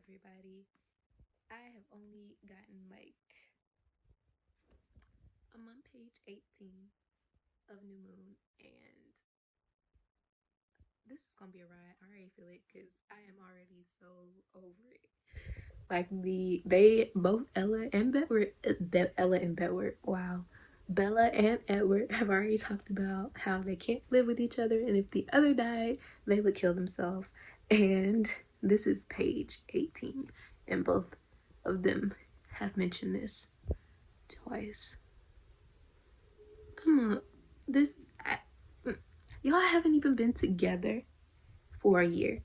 everybody. I have only gotten I'm on page 18 of New Moon, and this is gonna be a ride. I already feel it because I am already so over it. Like they both Ella and Bedward. Wow, Bella and Edward have already talked about how they can't live with each other, and if the other died, they would kill themselves. And this is page 18, and both of them have mentioned this twice. This I, y'all haven't even been together for a year.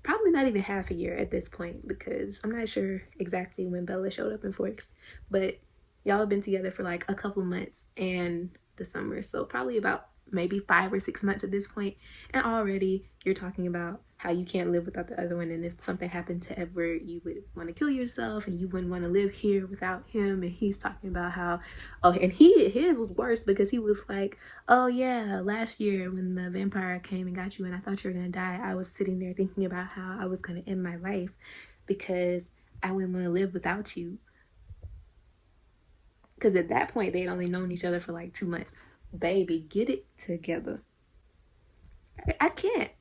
Probably not even half a year at this point because I'm not sure exactly when Bella showed up in Forks, but y'all have been together for like a couple months and the summer, so probably about maybe 5 or 6 months at this point, and already you're talking about how you can't live without the other one, and if something happened to Edward you would want to kill yourself and you wouldn't want to live here without him. And he's talking about how, oh, and his was worse because he was like, oh yeah, last year when the vampire came and got you and I thought you were gonna die, I was sitting there thinking about how I was gonna end my life because I wouldn't want to live without you. Because at that point they'd only known each other for like 2 months. Baby, get it together. I can't.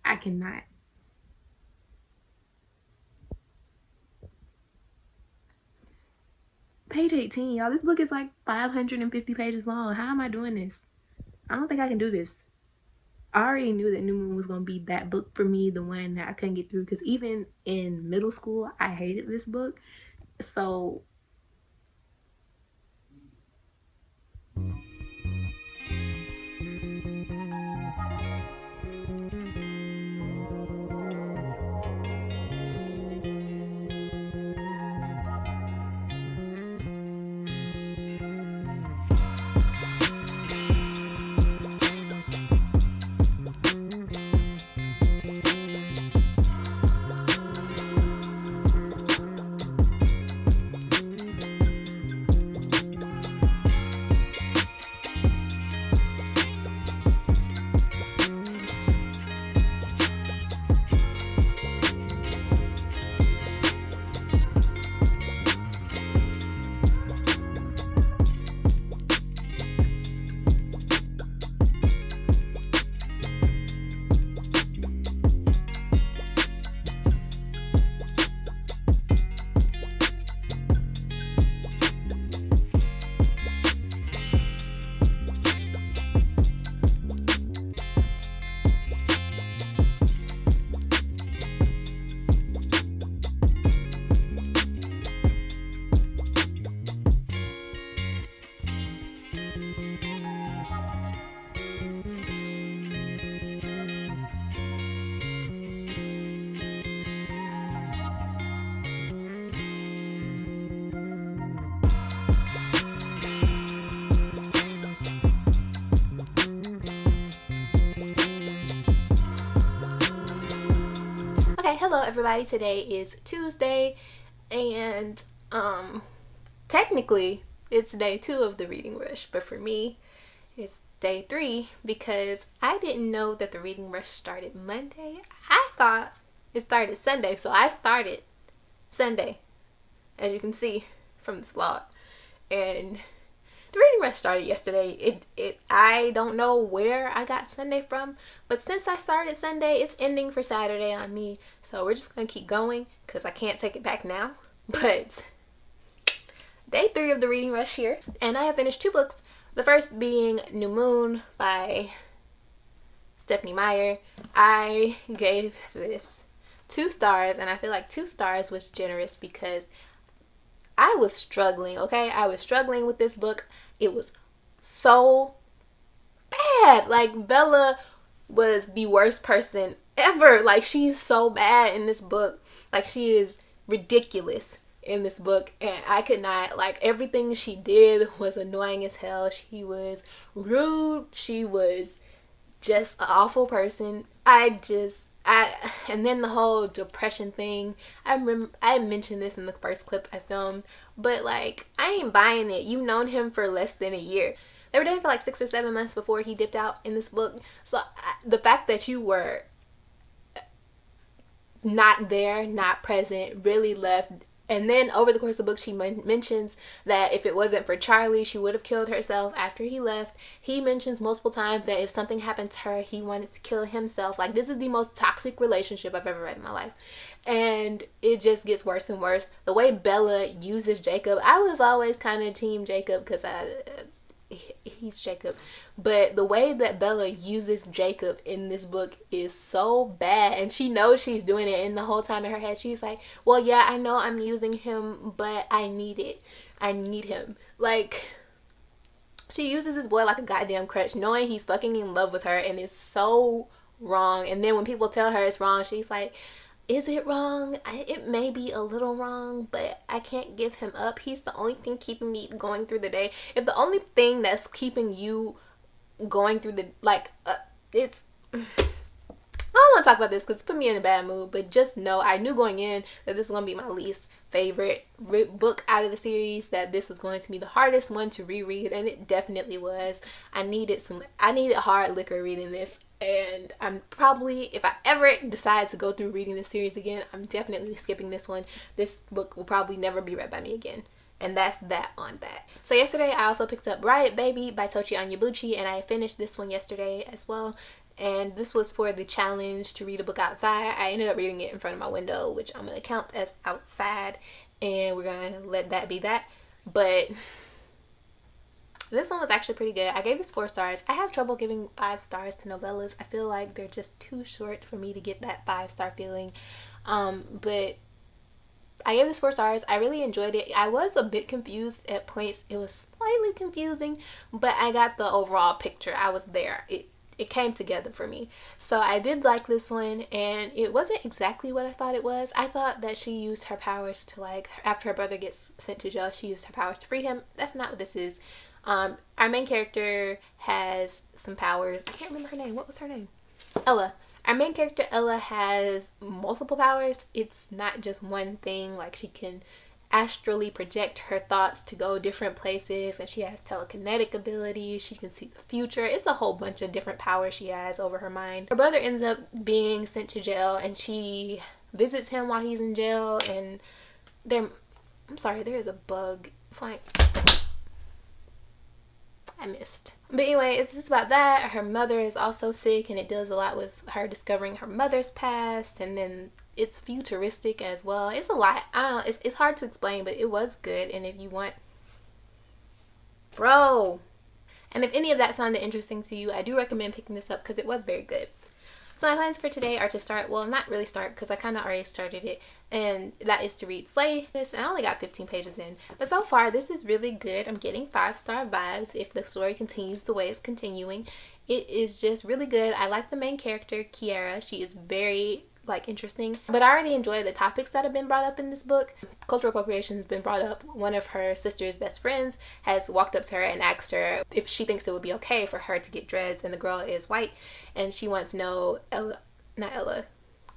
I cannot. Page 18, y'all. This book is like 550 pages long. How am I doing this? I don't think I can do this. I already knew that New Moon was going to be that book for me, the one that I couldn't get through. Because even in middle school, I hated this book. So okay, hello everybody. Today is Tuesday, and technically it's day 2 of the reading rush, but for me it's day 3 because I didn't know that the reading rush started Monday. I thought it started Sunday, so I started Sunday, as you can see from this vlog. And the reading rush started yesterday. I don't know where I got Sunday from, but since I started Sunday, it's ending for Saturday on me. So we're just gonna keep going because I can't take it back now. But day 3 of the reading rush here, and I have finished 2 books. The first being New Moon by Stephenie Meyer. I gave this 2 stars, and I feel like 2 stars was generous because I was struggling, okay? I was struggling with this book. It was so bad. Like, Bella was the worst person ever. Like, she's so bad in this book. Like, she is ridiculous in this book. And I could not, like, everything she did was annoying as hell. She was rude. She was just an awful person. And then the whole depression thing. I mentioned this in the first clip I filmed, but like, I ain't buying it. You've known him for less than a year. They were dating for like 6 or 7 months before he dipped out in this book. So the fact that you were not there, not present, really left. And then over the course of the book, she mentions that if it wasn't for Charlie, she would have killed herself after he left. He mentions multiple times that if something happened to her, he wanted to kill himself. Like, this is the most toxic relationship I've ever read in my life. And it just gets worse and worse. The way Bella uses Jacob, I was always kind of team Jacob because he's Jacob, but the way that Bella uses Jacob in this book is so bad, and she knows she's doing it, and the whole time in her head she's like, well, yeah, I know I'm using him, but I need him. Like, she uses this boy like a goddamn crutch, knowing he's fucking in love with her, and it's so wrong. And then when people tell her it's wrong, she's like, is it wrong? It may be a little wrong, but I can't give him up. He's the only thing keeping me going through the day. If the only thing that's keeping you going through the, like, it's, I don't want to talk about this because it's put me in a bad mood, but just know I knew going in that this was going to be my least favorite book out of the series, that this was going to be the hardest one to reread, and it definitely was. I needed hard liquor reading this. And I'm probably, if I ever decide to go through reading this series again, I'm definitely skipping this one. This book will probably never be read by me again. And that's that on that. So yesterday I also picked up Riot Baby by Tochi Onyebuchi, and I finished this one yesterday as well. And this was for the challenge to read a book outside. I ended up reading it in front of my window, which I'm going to count as outside, and we're going to let that be that. But this one was actually pretty good. I gave this 4 stars. I have trouble giving 5 stars to novellas. I feel like they're just too short for me to get that 5-star feeling. But I gave this 4 stars. I really enjoyed it. I was a bit confused at points. It was slightly confusing, but I got the overall picture. I was there. It came together for me. So I did like this one, and it wasn't exactly what I thought it was. I thought that she used her powers to, like, after her brother gets sent to jail, she used her powers to free him. That's not what this is. Our main character has some powers. I can't remember her name. What was her name? Ella. Our main character, Ella, has multiple powers. It's not just one thing. Like, she can astrally project her thoughts to go different places, and she has telekinetic abilities. She can see the future. It's a whole bunch of different powers she has over her mind. Her brother ends up being sent to jail, and she visits him while he's in jail, and there is a bug flying. I missed. But anyway, it's just about that. Her mother is also sick, and it deals a lot with her discovering her mother's past, and then it's futuristic as well. It's a lot. I don't know. It's hard to explain, but it was good. And if you want, and if any of that sounded interesting to you, I do recommend picking this up because it was very good. So my plans for today are to start, well, not really start because I kind of already started it, and that is to read Slay. And I only got 15 pages in, but so far this is really good. I'm getting 5-star vibes if the story continues the way it's continuing. It is just really good. I like the main character, Kiara. She is very, like, interesting, but I already enjoy the topics that have been brought up in this book. Cultural appropriation has been brought up. One of her sister's best friends has walked up to her and asked her if she thinks it would be okay for her to get dreads, and the girl is white, and she wants to know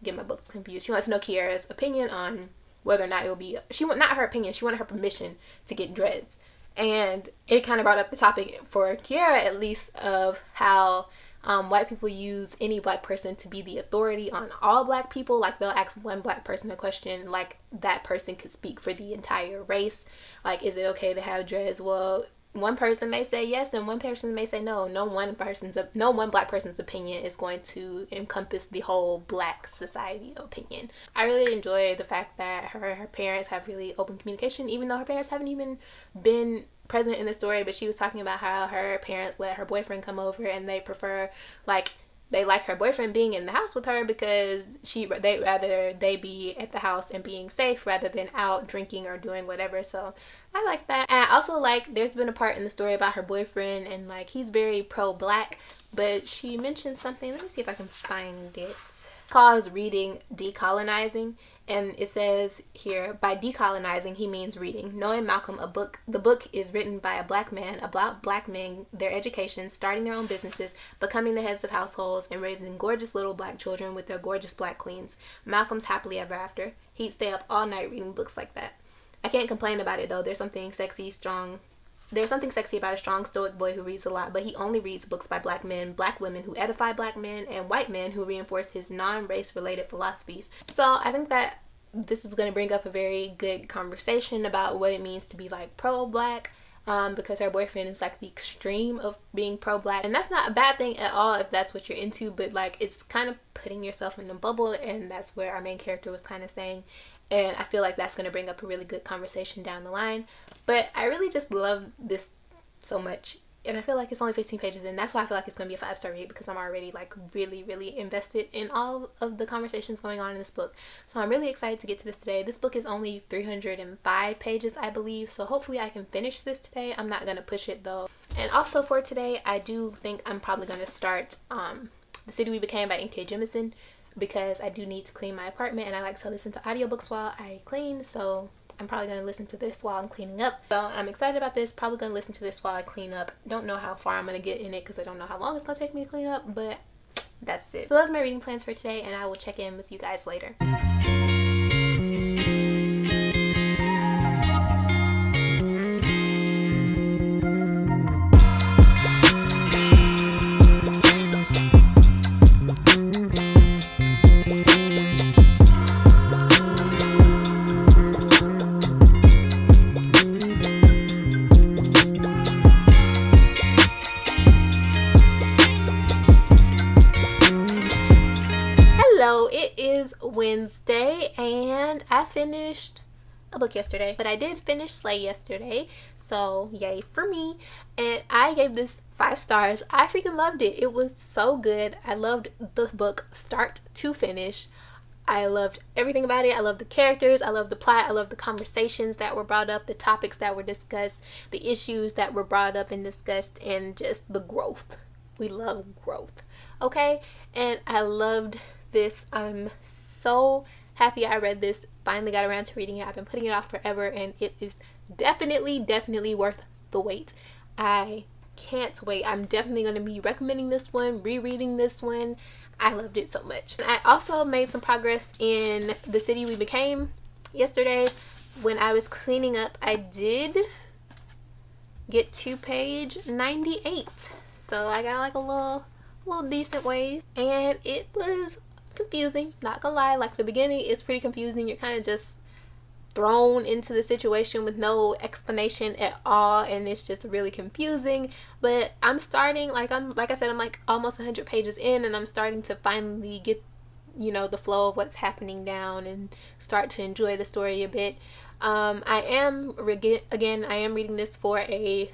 get my books confused. She wants to know Kiara's opinion on whether or not it will be, not her opinion, she wanted her permission to get dreads. And it kind of brought up the topic for Kiara, at least, of how white people use any black person to be the authority on all black people. Like, they'll ask one black person a question, like that person could speak for the entire race. Like, is it okay to have dreads? Well, one person may say yes, and one person may say no. No one black person's opinion is going to encompass the whole black society opinion. I really enjoy the fact that her parents have really open communication, even though her parents haven't even been present in the story. But she was talking about how her parents let her boyfriend come over, and they prefer, like, they like her boyfriend being in the house with her because they rather they be at the house and being safe rather than out drinking or doing whatever. So I like that. And I also like, there's been a part in the story about her boyfriend, and like, he's very pro-black, but she mentioned something, let me see if I can find it, calls reading decolonizing. And it says here, by decolonizing, he means reading. Knowing Malcolm, the book is written by a black man about black men, their education, starting their own businesses, becoming the heads of households, and raising gorgeous little black children with their gorgeous black queens. Malcolm's happily ever after. He'd stay up all night reading books like that. I can't complain about it, though. There's something sexy, strong, there's something sexy about a strong stoic boy who reads a lot, but he only reads books by black men, black women who edify black men, and white men who reinforce his non-race related philosophies. So I think that this is going to bring up a very good conversation about what it means to be like pro-black, because her boyfriend is like the extreme of being pro-black, and that's not a bad thing at all if that's what you're into, but like it's kind of putting yourself in a bubble, and that's where our main character was kind of saying. And I feel like that's going to bring up a really good conversation down the line. But I really just love this so much. And I feel like it's only 15 pages, and that's why I feel like it's going to be a 5-star read, because I'm already like really, really invested in all of the conversations going on in this book. So I'm really excited to get to this today. This book is only 305 pages, I believe. So hopefully I can finish this today. I'm not going to push it though. And also for today, I do think I'm probably going to start The City We Became by N.K. Jemisin, because I do need to clean my apartment, and I like to listen to audiobooks while I clean, so I'm probably going to listen to this while I'm cleaning up. So I'm excited about this, probably going to listen to this while I clean up. Don't know how far I'm going to get in it because I don't know how long it's going to take me to clean up, but that's it. So those are my reading plans for today, and I will check in with you guys later. Hello, it is Wednesday, and I finished a book yesterday, but I did finish Slay yesterday, so yay for me. And I gave this 5 stars. I freaking loved it. It was so good. I loved the book start to finish. I loved everything about it. I loved the characters, I loved the plot, I loved the conversations that were brought up, the topics that were discussed, the issues that were brought up and discussed, and just the growth. We love growth, okay? And I loved this. I'm so happy I read this, finally got around to reading it. I've been putting it off forever, and it is definitely worth the wait. I can't wait. I'm definitely going to be recommending this one, rereading this one. I loved it so much. And I also made some progress in The City We Became yesterday. When I was cleaning up, I did get to page 98. So I got like a little decent ways, and it was confusing, not gonna lie. Like the beginning is pretty confusing. You're kind of just thrown into the situation with no explanation at all, and it's just really confusing. But I'm starting, like I said, I'm like almost 100 pages in, and I'm starting to finally get, you know, the flow of what's happening down and start to enjoy the story a bit. I am reading this for a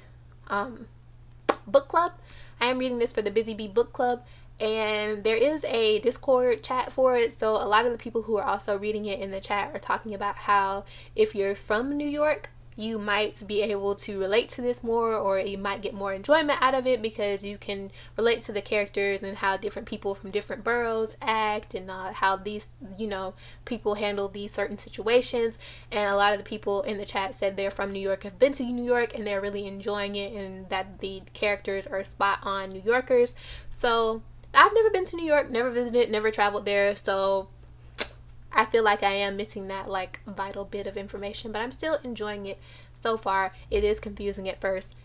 book club. I am reading this for the Busy Bee Book Club, and there is a Discord chat for it. So a lot of the people who are also reading it in the chat are talking about how if you're from New York, you might be able to relate to this more, or you might get more enjoyment out of it because you can relate to the characters and how different people from different boroughs act, and how these, you know, people handle these certain situations. And a lot of the people in the chat said they're from New York, have been to New York, and they're really enjoying it, and that the characters are spot on New Yorkers. So I've never been to New York, never visited, never traveled there, so I feel like I am missing that like vital bit of information, but I'm still enjoying it so far. It is confusing at first.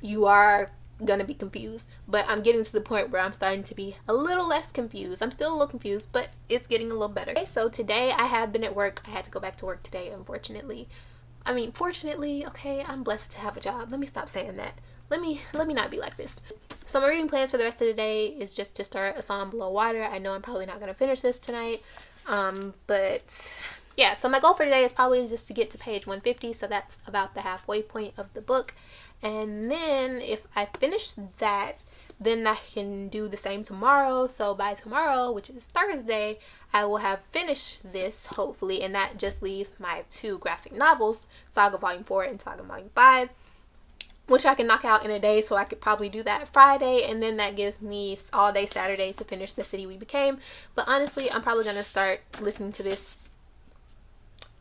You are gonna be confused, but I'm getting to the point where I'm starting to be a little less confused. I'm still a little confused, but it's getting a little better. Okay, so today I have been at work. I had to go back to work today, unfortunately. I mean, fortunately, okay, I'm blessed to have a job. Let me stop saying that. Let me not be like this. So my reading plans for the rest of the day is just to start A Song Below Water. I know I'm probably not gonna finish this tonight. But yeah, so my goal for today is probably just to get to page 150, so that's about the halfway point of the book. And then if I finish that, then I can do the same tomorrow. So by tomorrow, which is Thursday, I will have finished this, hopefully, and that just leaves my 2 graphic novels, Saga Volume 4 and Saga Volume 5, which I can knock out in a day. So I could probably do that Friday, and then that gives me all day Saturday to finish The City We Became. But honestly, I'm probably going to start listening to this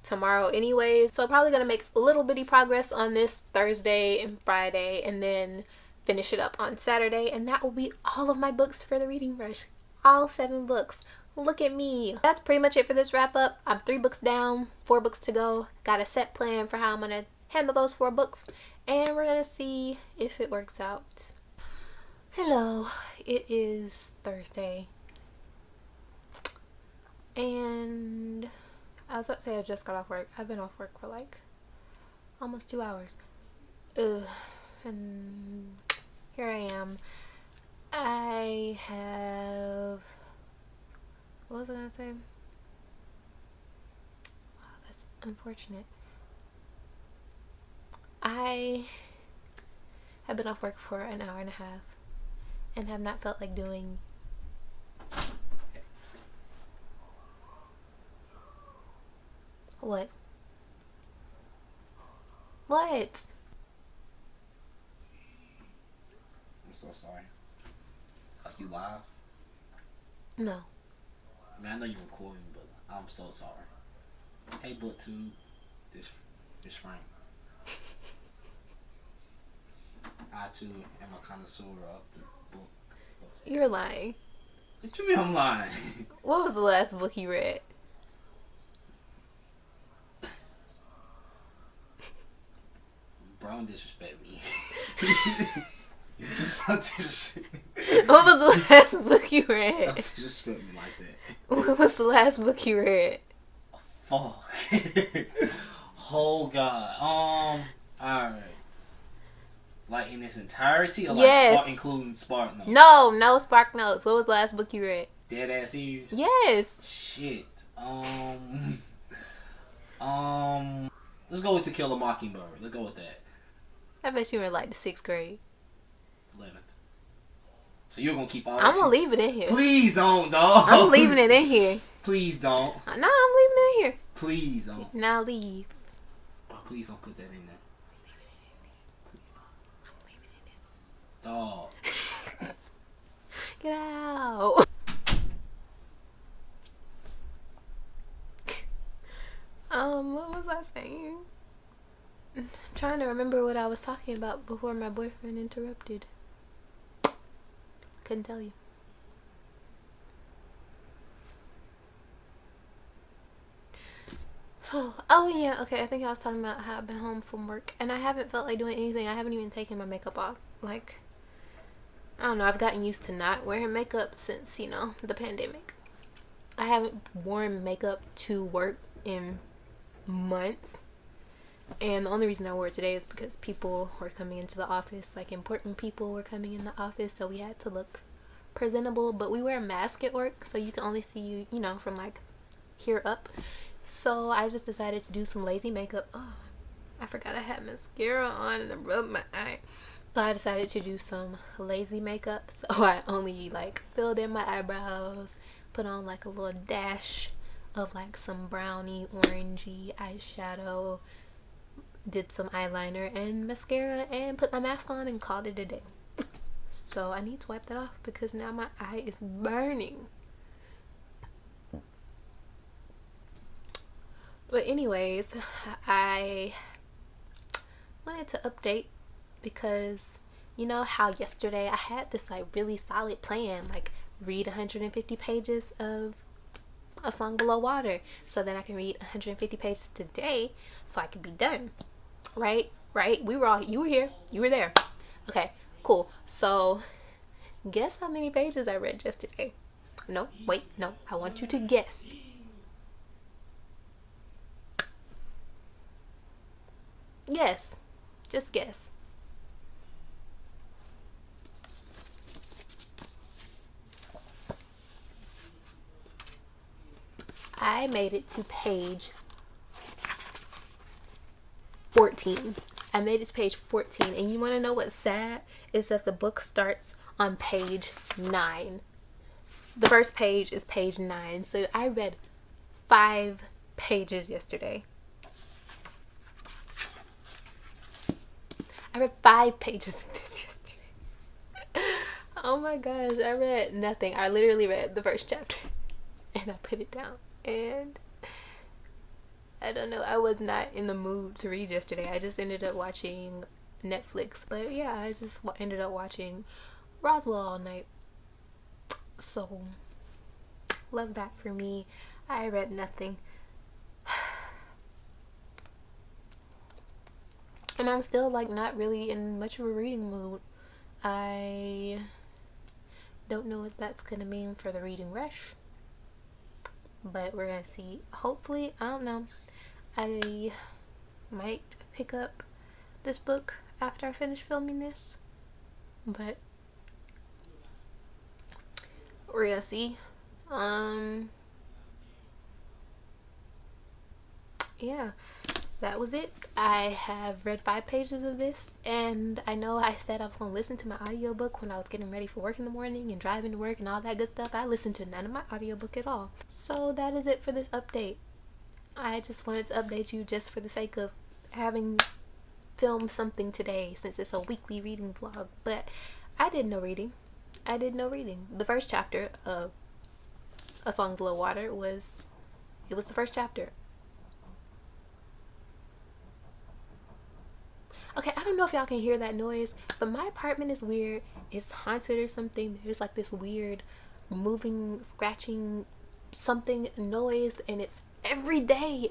tomorrow anyways. So I'm probably going to make a little bitty progress on this Thursday and Friday, and then finish it up on Saturday. And that will be all of my books for the Reading Rush. All 7 books. Look at me. That's pretty much it for this wrap up. I'm 3 books down, 4 books to go. Got a set plan for how I'm going to handle those 4 books, and we're gonna see if it works out. Hello, it is Thursday, and I was about to say I just got off work. I've been off work for like almost 2 hours. And here I am. I have, what was I gonna say? Wow, that's unfortunate. I have been off work for an hour and a half and have not felt like doing what? What? I'm so sorry. Like, you live? No. I mean, I know you're recording, but I'm so sorry. Hey, BookTube. This Frank. I, too, am a connoisseur of the book. You're lying. What you mean I'm lying? What was the last book you read? Bro, don't disrespect me. What was the last book you read? Don't disrespect me like that. What was the last book you read? Fuck. Oh, God. Alright. Like, in its entirety? Or yes. Like, including Spark Notes? No Spark Notes. What was the last book you read? Dead Ass Ears? Yes. Shit. Let's go with To Kill a Mockingbird. Let's go with that. I bet you were in like the 6th grade. 11th. So you're gonna keep all I'm gonna leave it in here. Please don't, dog. I'm leaving it in here. Please don't. No, I'm leaving it in here. Please don't. Now leave. Oh, please don't put that in there. Please don't. I'm leaving it in. Dog. Get out. What was I saying? I'm trying to remember what I was talking about before my boyfriend interrupted. Couldn't tell you. So, oh yeah, okay, I think I was talking about how I've been home from work and I haven't felt like doing anything. I haven't even taken my makeup off. Like, I don't know, I've gotten used to not wearing makeup since, the pandemic. I haven't worn makeup to work in months. And the only reason I wore it today is because people were coming into the office, like important people were coming in the office, so we had to look presentable. But we wear a mask at work, so you can only see you, from like here up. So I just decided to do some lazy makeup. Oh, I forgot I had mascara on and I rubbed my eye. So I decided to do some lazy makeup. So I only like filled in my eyebrows, put on like a little dash of like some brownie, orangey eyeshadow, did some eyeliner and mascara, and put my mask on and called it a day. So I need to wipe that off because now my eye is burning. But anyways, I wanted to update because you know how yesterday I had this like really solid plan, like read 150 pages of A Song Below Water, so then I can read 150 pages today so I can be done. Right? You were here. You were there. Okay, cool. So guess how many pages I read yesterday? No, wait, no. I want you to guess. Guess. Just guess. I made it to page 14. I made it to page 14. And you want to know what's sad? Is that the book starts on page 9. The first page is page 9. So I read 5 pages yesterday. I read 5 pages of this yesterday. Oh my gosh, I read nothing. I literally read the first chapter and I put it down. And I don't know, I was not in the mood to read yesterday. I just ended up watching Netflix. But yeah, I just ended up watching Roswell all night. So, love that for me. I read nothing. And I'm still like not really in much of a reading mood. I don't know what that's gonna mean for the reading rush, but we're gonna see. Hopefully, I don't know. I might pick up this book after I finish filming this, but we're gonna see. Yeah, that was it. I have read 5 pages of this, and I know I said I was gonna listen to my audiobook when I was getting ready for work in the morning and driving to work and all that good stuff. I listened to none of my audiobook at all. So that is it for this update. I just wanted to update you just for the sake of having filmed something today, since it's a weekly reading vlog. But I did no reading. The first chapter of A Song Below Water was the first chapter. Okay, I don't know if y'all can hear that noise, but my apartment is weird. It's haunted or something. There's like this weird moving, scratching something noise, and it's every day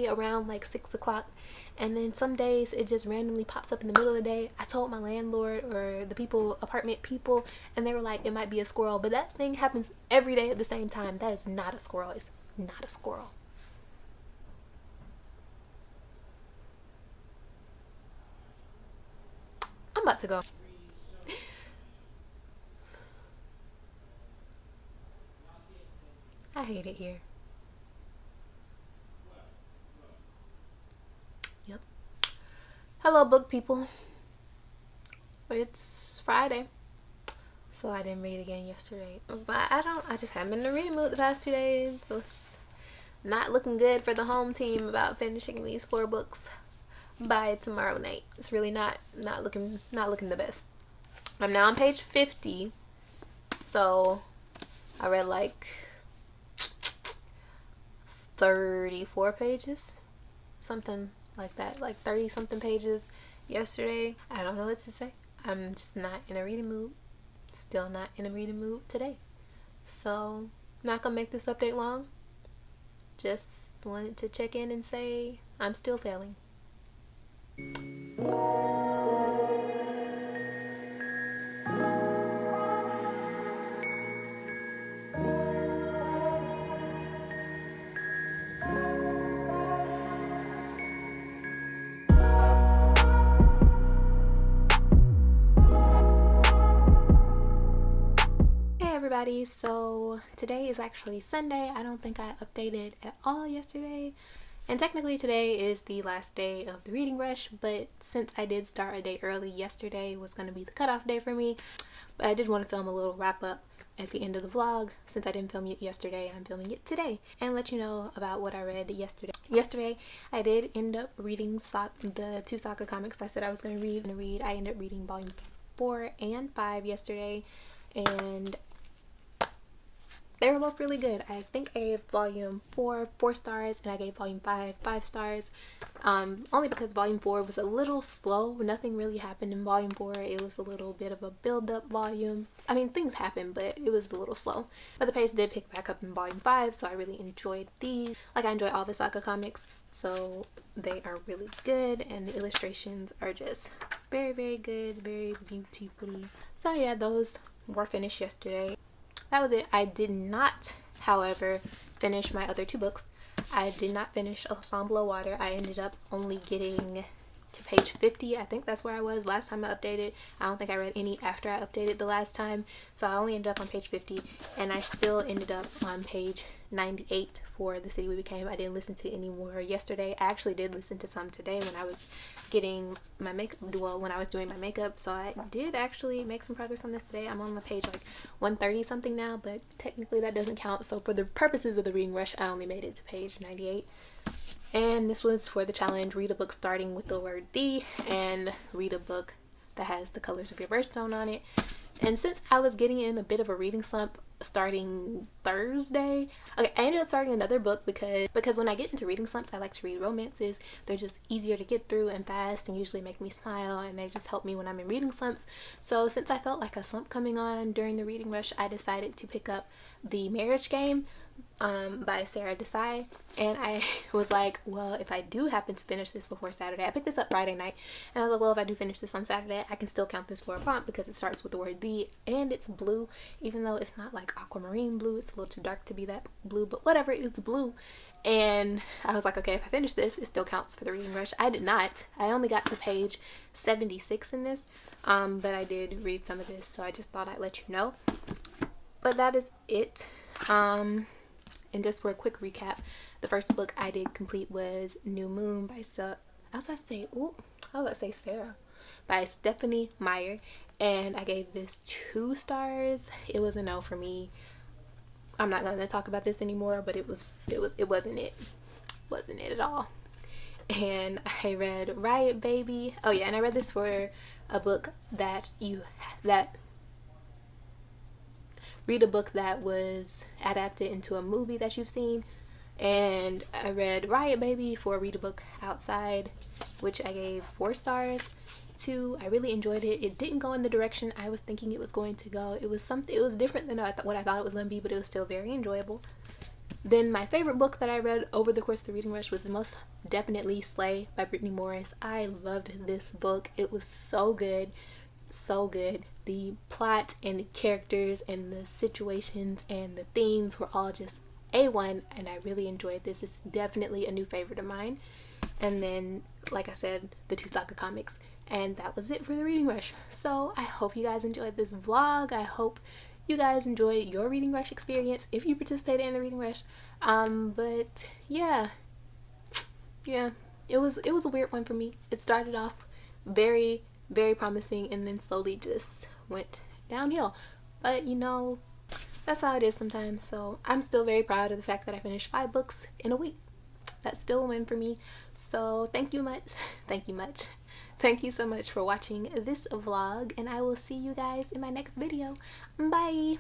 around like 6 o'clock. And then some days it just randomly pops up in the middle of the day. I told my landlord or the apartment people, and they were like, it might be a squirrel, but that thing happens every day at the same time. That is not a squirrel. It's not a squirrel. I'm about to go. I hate it here. Yep. Hello, book people. It's Friday, so I didn't read again yesterday. But I just haven't been in a reading mood the past 2 days. So it's not looking good for the home team about finishing these 4 books by tomorrow night. It's really not looking the best. I'm now on page 50, so I read like 34 pages, something like that, like 30 something pages yesterday. I don't know what to say. I'm just not in a reading mood. Still not in a reading mood today. So not gonna make this update long. Just wanted to check in and say I'm still failing. Everybody, so today is actually Sunday. I don't think I updated at all yesterday, and technically today is the last day of the reading rush, but since I did start a day early, yesterday was going to be the cutoff day for me. But I did want to film a little wrap up at the end of the vlog. Since I didn't film it yesterday, I'm filming it today and let you know about what I read yesterday. Yesterday I did end up reading the 2 Sokka comics I said I was going to read. I ended up reading volume 4 and 5 yesterday, and they were both really good. I think I gave volume 4 stars, and I gave volume 5 stars. Only because volume 4 was a little slow. Nothing really happened in volume 4. It was a little bit of a build-up volume. I mean, things happened, but it was a little slow. But the pace did pick back up in volume 5, so I really enjoyed these. Like, I enjoy all the Sokka comics, so they are really good, and the illustrations are just very, very good, very beautiful. So yeah, those were finished yesterday. That was it. I did not, however, finish my other 2 books. I did not finish A Song Below Water. I ended up only getting to page 50. I think that's where I was last time I updated. I don't think I read any after I updated the last time, so I only ended up on page 50, and I still ended up on page 98 for The City We Became. I didn't listen to any more yesterday. I actually did listen to some today when I was getting my makeup, well, when I was doing my makeup, so I did actually make some progress on this today. I'm on the page like 130 something now, but technically that doesn't count, so for the purposes of the reading rush, I only made it to page 98. And this was for the challenge, read a book starting with the word "the" and read a book that has the colors of your birthstone on it. And since I was getting in a bit of a reading slump starting Thursday, okay, I ended up starting another book because when I get into reading slumps, I like to read romances. They're just easier to get through and fast, and usually make me smile, and they just help me when I'm in reading slumps. So since I felt like a slump coming on during the reading rush, I decided to pick up The Marriage Game by Sarah Desai, and I was like, well, if I do happen to finish this before Saturday, I picked this up Friday night, and I was like, well, if I do finish this on Saturday, I can still count this for a prompt because it starts with the word the, and it's blue, even though it's not like aquamarine blue. It's a little too dark to be that blue, but whatever, it's blue. And I was like, okay, if I finish this, it still counts for the reading rush. I did not. I only got to page 76 in this, but I did read some of this, so I just thought I'd let you know. But that is it. And just for a quick recap, the first book I did complete was New Moon by Sarah, by Stephanie Meyer, and I gave this 2 stars. It was a no for me. I'm not gonna talk about this anymore, but it wasn't it at all. And I read Riot Baby. Oh yeah, and I read this for a book read a book that was adapted into a movie that you've seen. And I read Riot Baby for Read a Book Outside, which I gave 4 stars to. I really enjoyed it. It didn't go in the direction I was thinking it was going to go. It was different than what I thought it was going to be, but it was still very enjoyable. Then my favorite book that I read over the course of the reading rush was most definitely Slay by Brittany Morris. I loved this book. It was so good. So good. The plot and the characters and the situations and the themes were all just A1, and I really enjoyed this. It's definitely a new favorite of mine. And then, like I said, the 2 Saga comics. And that was it for the reading rush. So I hope you guys enjoyed this vlog. I hope you guys enjoyed your reading rush experience if you participated in the reading rush. But yeah, it was a weird one for me. It started off very promising and then slowly just went downhill. But you know, that's how it is sometimes. So I'm still very proud of the fact that I finished 5 books in a week. That's still a win for me. So thank you so much for watching this vlog, and I will see you guys in my next video. Bye.